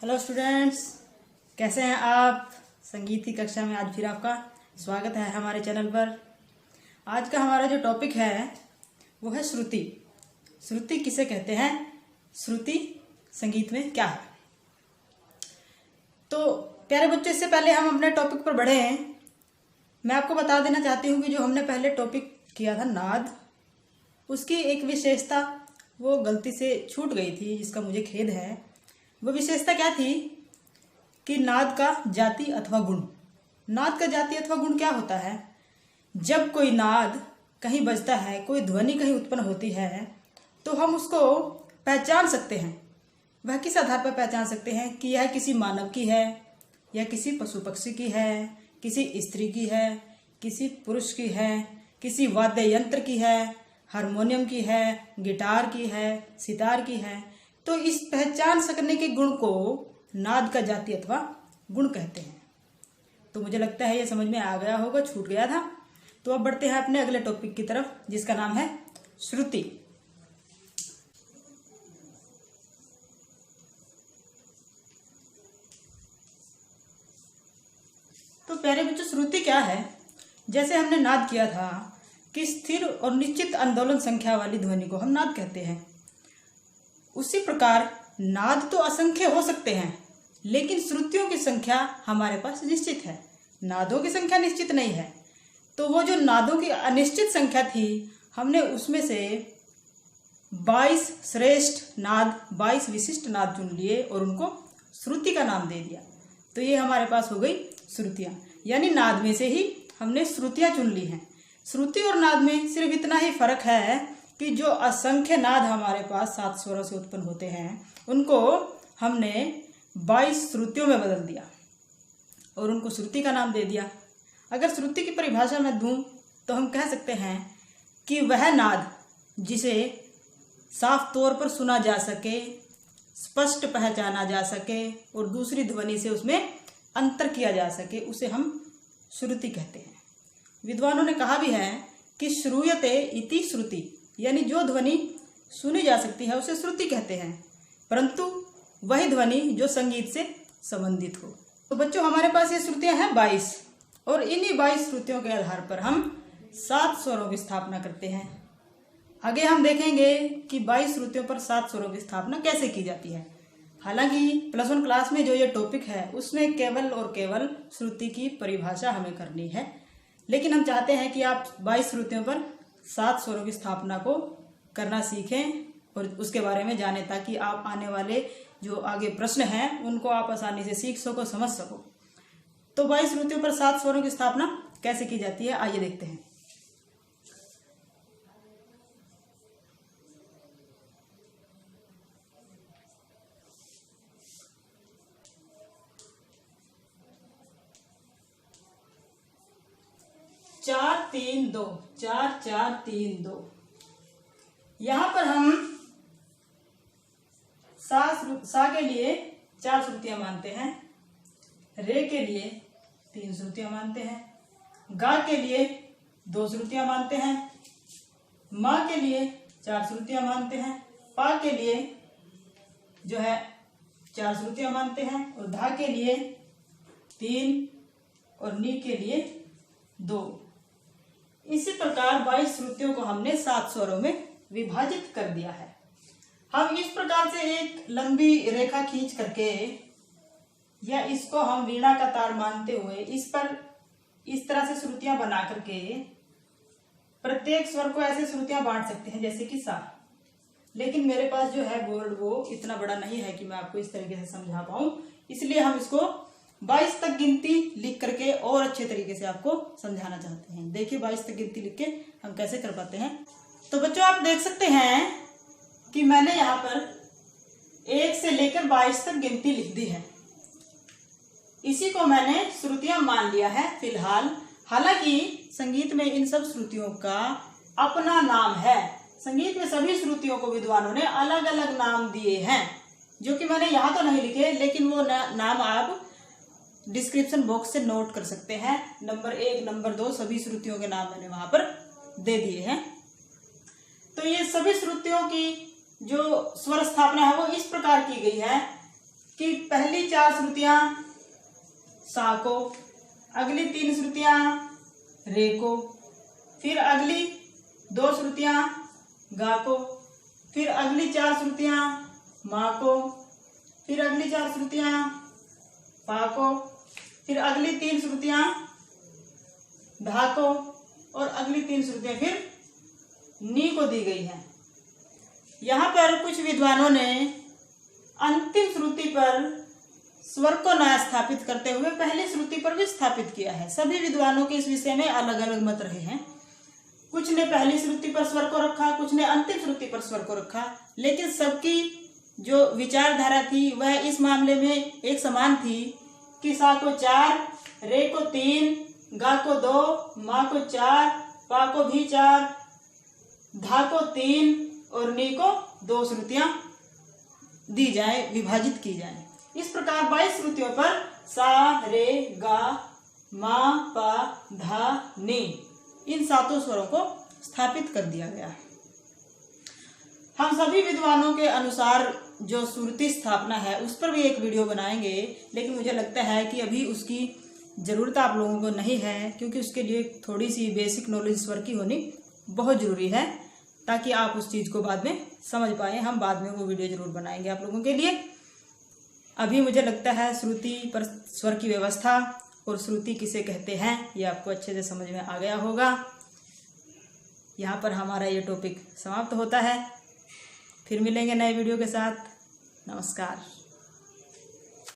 Hello students, कैसे हैं आप। संगीत की कक्षा में आज फिर आपका स्वागत है हमारे चैनल पर। आज का हमारा जो टॉपिक है वो है श्रुति। श्रुति किसे कहते हैं, श्रुति संगीत में क्या है। तो प्यारे बच्चों, इससे पहले हम अपने टॉपिक पर बढ़े हैं, मैं आपको बता देना चाहती हूँ कि जो हमने पहले टॉपिक किया था नाद, उसकी एक विशेषता वो गलती से छूट गई थी, जिसका मुझे खेद है। वो विशेषता क्या थी कि नाद का जाति अथवा गुण। नाद का जाति अथवा गुण क्या होता है? जब कोई नाद कहीं बजता है, कोई ध्वनि कहीं उत्पन्न होती है, तो हम उसको पहचान सकते हैं। वह किस आधार पर पहचान सकते हैं कि यह किसी मानव की है या किसी पशु पक्षी की है, किसी स्त्री की है, किसी पुरुष की है, किसी वाद्य यंत्र की है, हारमोनियम की है, गिटार की है, सितार की है। तो इस पहचान सकने के गुण को नाद का जाति अथवा गुण कहते हैं। तो मुझे लगता है ये समझ में आ गया होगा, छूट गया था। तो अब बढ़ते हैं अपने अगले टॉपिक की तरफ, जिसका नाम है श्रुति। तो प्यारे बच्चों, श्रुति क्या है? जैसे हमने नाद किया था कि स्थिर और निश्चित आंदोलन संख्या वाली ध्वनि को हम नाद कहते हैं, उसी प्रकार नाद तो असंख्य हो सकते हैं, लेकिन श्रुतियों की संख्या हमारे पास निश्चित है। नादों की संख्या निश्चित नहीं है। तो वो जो नादों की अनिश्चित संख्या थी, हमने उसमें से 22 श्रेष्ठ नाद, 22 विशिष्ट नाद चुन लिए और उनको श्रुति का नाम दे दिया। तो ये हमारे पास हो गई श्रुतियाँ, यानी नाद में से ही हमने श्रुतियाँ चुन ली हैं। श्रुति और नाद में सिर्फ इतना ही फर्क है कि जो असंख्य नाद हमारे पास 7 स्वरों से उत्पन्न होते हैं, उनको हमने 22 श्रुतियों में बदल दिया और उनको श्रुति का नाम दे दिया। अगर श्रुति की परिभाषा मैं दूं तो हम कह सकते हैं कि वह नाद जिसे साफ तौर पर सुना जा सके, स्पष्ट पहचाना जा सके और दूसरी ध्वनि से उसमें अंतर किया जा सके, उसे हम श्रुति कहते हैं। विद्वानों ने कहा भी है कि श्रूयते इति श्रुति, यानी जो ध्वनि सुनी जा सकती है उसे श्रुति कहते हैं, परंतु वही ध्वनि जो संगीत से संबंधित हो। तो बच्चों, हमारे पास ये श्रुतियां हैं 22 और इन्हीं 22 श्रुतियों के आधार पर हम 7 स्वरों की स्थापना करते हैं। आगे हम देखेंगे कि 22 श्रुतियों पर 7 स्वरों की स्थापना कैसे की जाती है। हालांकि +1 क्लास में जो ये टॉपिक है उसमें केवल और केवल श्रुति की परिभाषा हमें करनी है, लेकिन हम चाहते हैं कि आप 22 श्रुतियों पर 7 स्वरों की स्थापना को करना सीखें और उसके बारे में जानें, ताकि आप आने वाले जो आगे प्रश्न हैं उनको आप आसानी से सीख सको, समझ सको। तो 22 श्रुतियों पर 7 स्वरों की स्थापना कैसे की जाती है, आइए देखते हैं। चार तीन दो, 4 4 3 2। यहां पर हम सा के लिए 4 श्रुतियां मानते हैं, रे के लिए 3 श्रुतियां मानते हैं, गा के लिए 2 श्रुतियां मानते हैं, मा के लिए 4 श्रुतियां मानते हैं, पा के लिए जो है 4 श्रुतियां मानते हैं और धा के लिए 3 और नी के लिए 2। इसी प्रकार 22 श्रुतियों को हमने 7 स्वरों में विभाजित कर दिया है। हम इस प्रकार से एक लंबी रेखा खींच करके, या इसको हम वीणा का तार मानते हुए इस पर इस तरह से श्रुतियां बना करके प्रत्येक स्वर को ऐसे श्रुतियां बांट सकते हैं, जैसे कि सा। लेकिन मेरे पास जो है बोर्ड वो इतना बड़ा नहीं है कि मैं आपको इस तरीके से समझा पाऊं, इसलिए हम इसको 22 तक गिनती लिख करके और अच्छे तरीके से आपको समझाना चाहते हैं। देखिए 22 तक गिनती लिख के हम कैसे कर पाते हैं। तो बच्चों, आप देख सकते हैं कि मैंने यहाँ पर 1 से लेकर 22 तक गिनती लिख दी है। इसी को मैंने श्रुतियां मान लिया है फिलहाल। हालांकि संगीत में इन सब श्रुतियों का अपना नाम है। संगीत में सभी श्रुतियों को विद्वानों ने अलग अलग नाम दिए हैं, जो कि मैंने यहाँ तो नहीं लिखे, लेकिन वो नाम आप डिस्क्रिप्शन बॉक्स से नोट कर सकते हैं। नंबर 1, नंबर 2 सभी श्रुतियों के नाम मैंने वहां पर दे दिए हैं। तो ये सभी श्रुतियों की जो स्वर स्थापना है वो इस प्रकार की गई है कि पहली 4 श्रुतियां सा को, अगली 3 श्रुतियां रे को, फिर अगली 2 श्रुतियां गा को, फिर अगली 4 श्रुतियां मा को, फिर अगली 4 श्रुतियां पा को, फिर अगली 3 श्रुतियां धा को, और अगली 3 श्रुतियां फिर नी को दी गई हैं। यहाँ पर कुछ विद्वानों ने अंतिम श्रुति पर स्वर को न स्थापित करते हुए पहली श्रुति पर भी स्थापित किया है। सभी विद्वानों के इस विषय में अलग अलग मत रहे हैं। कुछ ने पहली श्रुति पर स्वर को रखा, कुछ ने अंतिम श्रुति पर स्वर को रखा, लेकिन सबकी जो विचारधारा थी वह इस मामले में एक समान थी कि सा को 4, रे को 3, गा को 2, मा को 4, पा को भी 4, धा को 3 और नी को 2 श्रुतियां दी जाए, विभाजित की जाए। इस प्रकार 22 श्रुतियों पर सा, रे, गा, मा, पा, धा, नी इन 7 स्वरों को स्थापित कर दिया गया है। हम सभी विद्वानों के अनुसार जो श्रुति स्थापना है उस पर भी एक वीडियो बनाएंगे, लेकिन मुझे लगता है कि अभी उसकी ज़रूरत आप लोगों को नहीं है, क्योंकि उसके लिए थोड़ी सी बेसिक नॉलेज स्वर की होनी बहुत ज़रूरी है, ताकि आप उस चीज़ को बाद में समझ पाएँ। हम बाद में वो वीडियो ज़रूर बनाएंगे आप लोगों के लिए। अभी मुझे लगता है श्रुति पर स्वर की व्यवस्था और श्रुति किसे कहते हैं ये आपको अच्छे से समझ में आ गया होगा। यहाँ पर हमारा ये टॉपिक समाप्त होता है। फिर मिलेंगे नए वीडियो के साथ। नमस्कार।